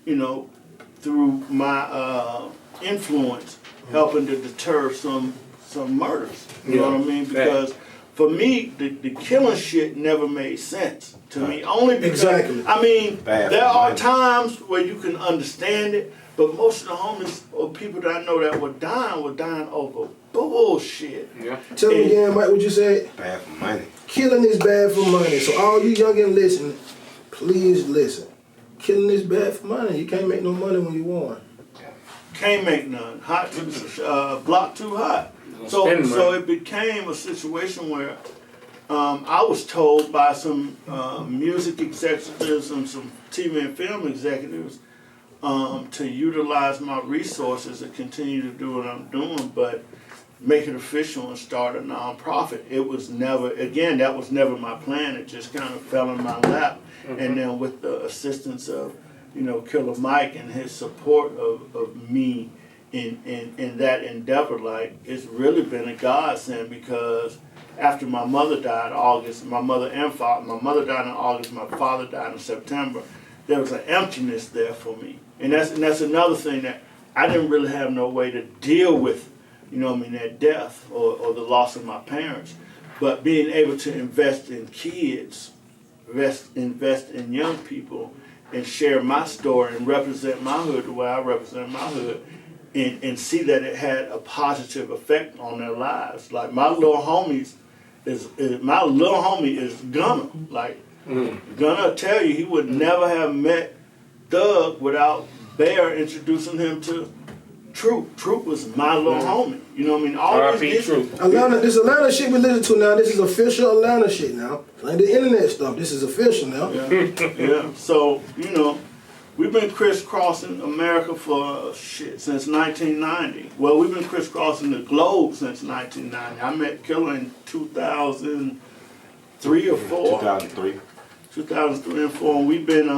through my influence, helping to deter some murders. You know what I mean? Because for me, the killing shit never made sense to me. Only because, there are times where you can understand it, but most of the homies or people that I know that were dying over bullshit. Yeah. Tell me again, Mike, what you said? Bad for money. Killing is bad for money. So all you youngin' listening, please listen. Killing is bad for money. You can't make no money when you won. Can't make none. Hot too, block too hot. So it became a situation where I was told by some music executives and some TV and film executives to utilize my resources and continue to do what I'm doing, but make it official and start a nonprofit. It was never, again, that was never my plan. It just kind of fell in my lap. And then with the assistance of, Killer Mike and his support of me in that endeavor, like, it's really been a godsend, because after my mother died in August, my mother died in August, my father died in September, there was an emptiness there for me. And that's another thing that I didn't really have no way to deal with, that death or the loss of my parents. But being able to invest in kids, invest in young people, and share my story and represent my hood the way I represent my hood, and see that it had a positive effect on their lives. Like, my little homie is Gunna. Like, Gunna tell you he would never have met Thug without Bear introducing him to Troop. Troop was my little homie. You know what I mean? All these Troop. This Atlanta shit we listen to now, this is official Atlanta shit now. Like the internet stuff, this is official now. Yeah. So, we've been crisscrossing America for since 1990. Well, we've been crisscrossing the globe since 1990. I met Killer in 2003 or 4. 2003 and 4, and we've been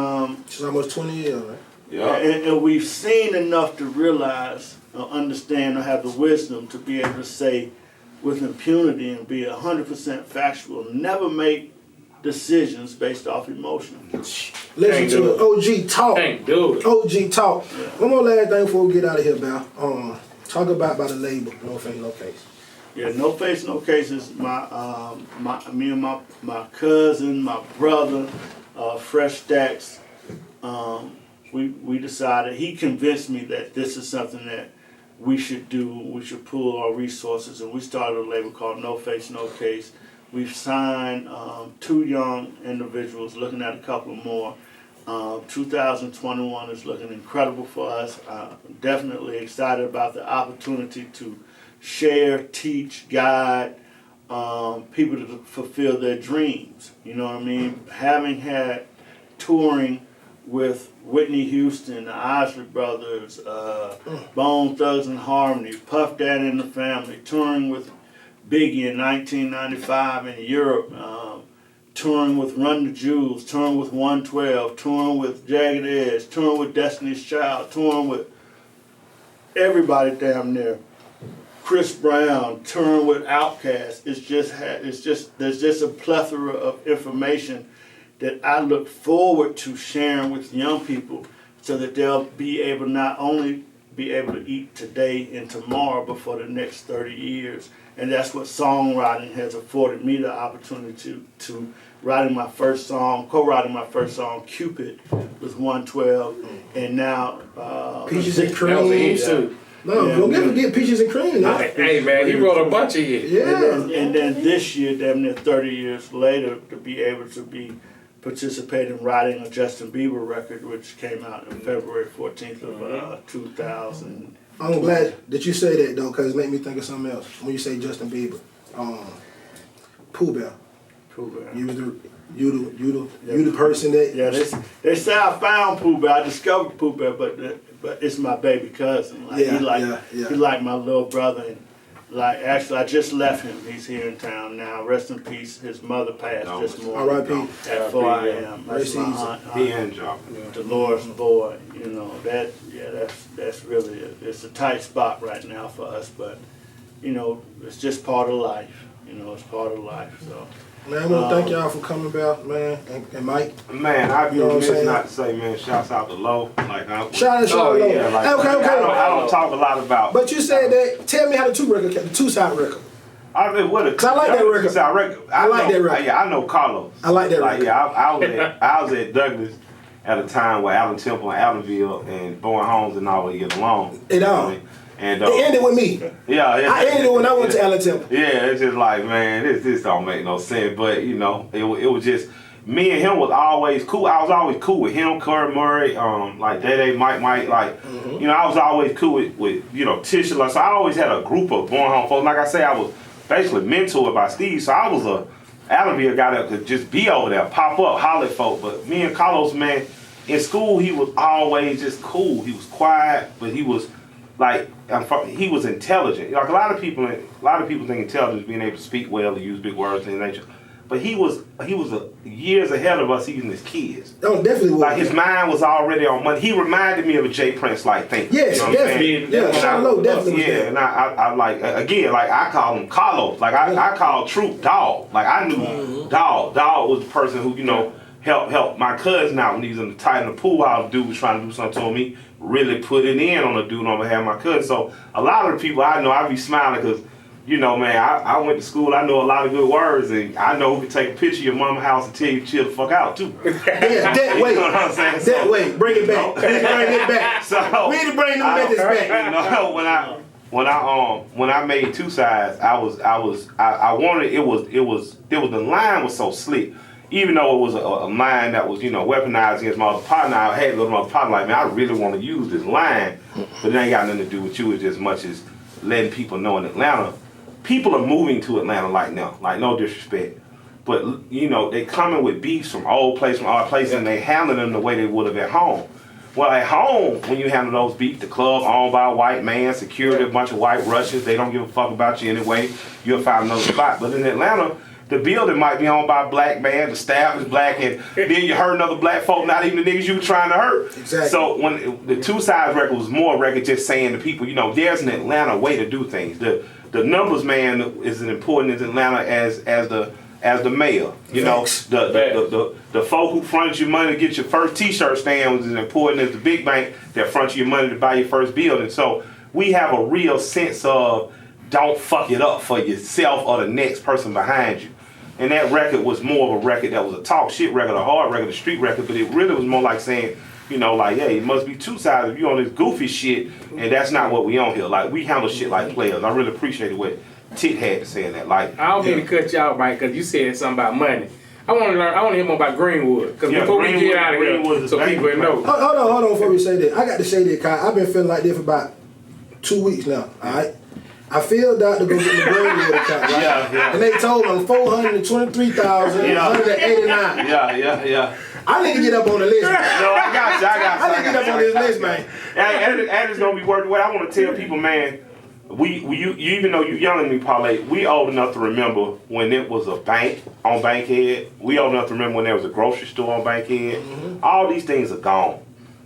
It's almost 20 years, right? Yeah. And we've seen enough to realize or understand or have the wisdom to be able to say with impunity and be 100% factual, never make decisions based off emotion. Listen to it. OG talk. Can't do it. OG talk. One more last thing before we get out of here, Bal. Talk about the label, No Face, No Case. Yeah, No Face, No Case is me and my cousin, my brother, Fresh Stacks. We decided, he convinced me that this is something that we should do. We should pool our resources, and we started a label called No Face, No Case. We've signed 2 young individuals, looking at a couple more. 2021 is looking incredible for us. Definitely excited about the opportunity to share, teach, guide people to fulfill their dreams. You know what I mean? Having had touring with Whitney Houston, the Isley Brothers, Bone Thugs and Harmony, Puff Daddy and the Family, touring with Biggie in 1995 in Europe, touring with Run the Jewels, touring with 112, touring with Jagged Edge, touring with Destiny's Child, touring with everybody damn near. Chris Brown, touring with Outkast. There's just a plethora of information that I look forward to sharing with young people, so that they'll be able not only be able to eat today and tomorrow, but for the next 30 years. And that's what songwriting has afforded me the opportunity to co-writing my first song, Cupid, with 112, and now Peaches and Cream. That was a hit too. No, don't ever get Peaches and Cream. No. Hey man, he wrote a bunch of hits. Yeah. And then this year, damn near 30 years later, to be able to be participating writing a Justin Bieber record, which came out on February 14th of 2000. I'm glad that you say that though, because it made me think of something else. When you say Justin Bieber, Pooh Bear. You the person that. Yeah, they say I found Pooh Bear. I discovered Pooh Bear, but it's my baby cousin. Like, he like my little brother, like, actually, I just left him. He's here in town now. Rest in peace. His mother passed this morning. R.I.P. At 4 a.m. That's my He aunt, and Joe. Dolores Boyd. You know, that's really, it's a tight spot right now for us, but, you know, it's just part of life. You know, it's part of life, so. Man, I want to thank y'all for coming about, man, and Mike. Man, I'd be You know what I'm remiss saying? not to say, man, shouts out to Low. Like, Shout out oh, Low. yeah, like, Okay. I don't talk a lot about. But you said that. Tell me how the two-side record. I mean, what a 'Cause I like that record. Two-side record. I like that record. Yeah, I know Carlos. I like that like, record. Yeah, I was at Douglas at a time where Allen Temple and Allenville and Bowen Homes and all would get along. It all. You know, and It ended with me. yeah, I ended it when I went to Allen Temple. Yeah, it's just like, man, this don't make no sense. But you know, it was just me and him was always cool. I was always cool with him, Curry Murray, like Day, Mike, like you know, I was always cool with you know Tisha. So I always had a group of born home folks. Like I say, I was basically mentored by Steve. So I was a Allenville guy that could just be over there, pop up, holler at folk. But me and Carlos, man, in school he was always just cool. He was quiet, but he was like he was intelligent. Like a lot of people think intelligence is being able to speak well, to use big words in nature. But he was years ahead of us, even as kids. Oh, definitely was. Like his mind was already on money. He reminded me of a Jay Prince like thinker. Yes, you know what I'm definitely. saying? Yeah, Sean Lowe definitely was Yeah, there. and I like again, like I call him Carlos. Like I call Troop Dog. Like I knew Dog. Dog was the person who, you know, helped my cousin out when he was in the pool house. Dude was trying to do something to me. Really put it in on the dude on behalf of my cousin. So a lot of the people I know, I be smiling because, you know, man, I went to school. I know a lot of good words, and I know who can take a picture of your mama's house and tell you to chill the fuck out too. Yeah, that way. You know what I'm saying? That way. Bring it back. Bring it back. So We need to bring them methods back. You know, when I made Two Sides, I wanted it was the line was so slick. Even though it was a line that was, you know, weaponized against my other partner, I had to go to my other partner like, man, I really want to use this line, but it ain't got nothing to do with you. It's as much as letting people know in Atlanta, people are moving to Atlanta like now, like no disrespect, but you know, they coming with beefs from old places, from our places, and they handling them the way they would have at home. Well, at home, when you handle those beefs, the club owned by a white man, security, a bunch of white Russians, they don't give a fuck about you anyway, you'll find another spot. But in Atlanta, the building might be owned by a black man, the staff is black, and then you hurt another black folk, not even the niggas you were trying to hurt. Exactly. So when the Two Sides record was more a record just saying to people, you know, there's an Atlanta way to do things. The numbers man is as important as Atlanta as the mayor. You know, the folk who fronted your money to get your first T-shirt stand was as important as the big bank that fronted your money to buy your first building. So we have a real sense of don't fuck it up for yourself or the next person behind you. And that record was more of a record that was a talk shit record, a hard record, a street record, but it really was more like saying, you know, like, hey, it must be two sides of you on this goofy shit, and that's not what we on here. Like, we handle shit like players. I really appreciated what Tit had to say in that. Like, I don't mean to cut you out, Mike, because you said something about money. I want to hear more about Greenwood, because before we get out of here, so people know. Hold on before we say that. I got to say that, Kai. I've been feeling like this for about 2 weeks now, all right? I filled out to go get the Greenwood account, right? Yeah. And they told me 423,189. Yeah. I need to get up on the list. No, I got you. I need to get up on this list, man. And it's gonna be worth. What I want to tell people, man. You even though you younger than me, Parlay, we old enough to remember when it was a bank on Bankhead. We old enough to remember when there was a grocery store on Bankhead. Mm-hmm. All these things are gone.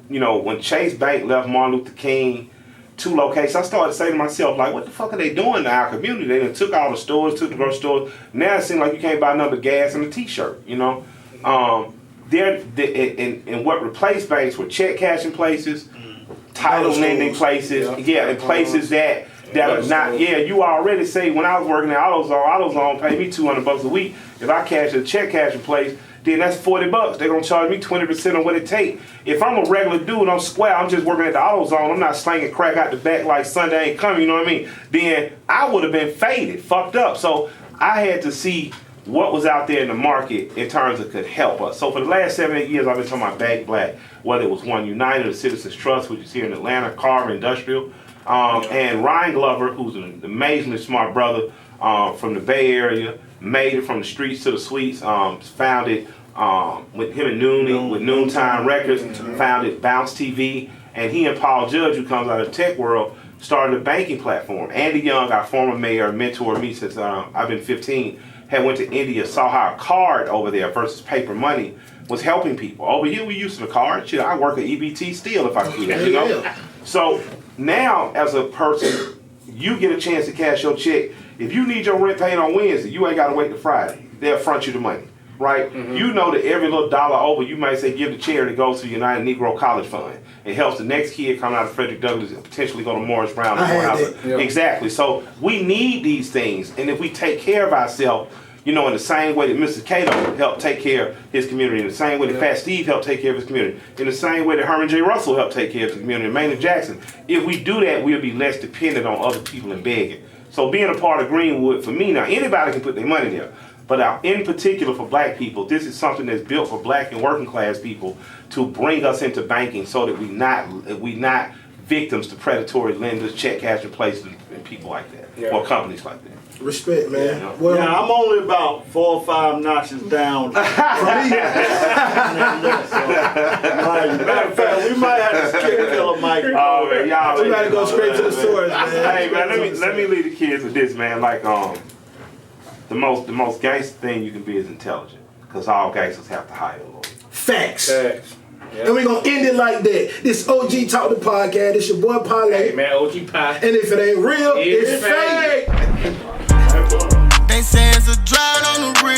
You know, when Chase Bank left Martin Luther King, 2 locations, I started to say to myself, like, what the fuck are they doing to our community? They done took all the stores, took the grocery stores. Now it seems like you can't buy nothing but gas and a T-shirt, you know? And what replaced banks were check cashing places, title lending places, and places that are not, you already say, when I was working at AutoZone paid me $200 a week. If I cash a check cashing place, then that's $40. They're gonna charge me 20% of what it takes. If I'm a regular dude, I'm square, I'm just working at the AutoZone, I'm not slinging crack out the back like Sunday ain't coming, you know what I mean? Then I would have been faded, fucked up. So I had to see what was out there in the market in terms of could help us. So for the last 7-8 years, I've been talking about Back Black, whether it was One United or Citizens Trust, which is here in Atlanta, Carver Industrial, and Ryan Glover, who's an amazingly smart brother from the Bay Area, made it from the streets to the suites, founded with him and Noonie, with Noontime Records, founded Bounce TV, and he and Paul Judge, who comes out of the tech world, started a banking platform. Andy Young, our former mayor, mentored me since I've been 15, had went to India, saw how a card over there versus paper money was helping people. Over here, we used the card. Shit, I work at EP2 still if I could, you know? So now, as a person, you get a chance to cash your check. If you need your rent paid on Wednesday, you ain't got to wait till Friday. They'll front you the money, right? You know that every little dollar over, you might say give the charity goes to the United Negro College Fund. It helps the next kid come out of Frederick Douglass and potentially go to Morris Brown. Exactly. So we need these things. And if we take care of ourselves, you know, in the same way that Mr. Cato helped take care of his community, in the same way that Fat Steve helped take care of his community, in the same way that Herman J. Russell helped take care of his community, and Maynard Jackson, if we do that, we'll be less dependent on other people and begging. So being a part of Greenwood, for me, now anybody can put their money there, but in particular for black people, this is something that's built for black and working class people to bring us into banking so that we not victims to predatory lenders, check cashing places, and people like that, or companies like that. Respect, man. Yeah. Well, I'm only about 4 or 5 notches down. Matter of fact, we might have to skip Killer Mike. Oh man, y'all. we gotta go straight to the source, man. Hey man, let me leave the kids with this, man. Like the most gangster thing you can be is intelligent, because all gangsters have to hire a lawyer. Facts. And we're gonna end it like that. This OG Talk the Podcast. It's your boy Parlay. Hey man, OG Pie. And if it ain't real, it's fake. They say it's a drought on the real.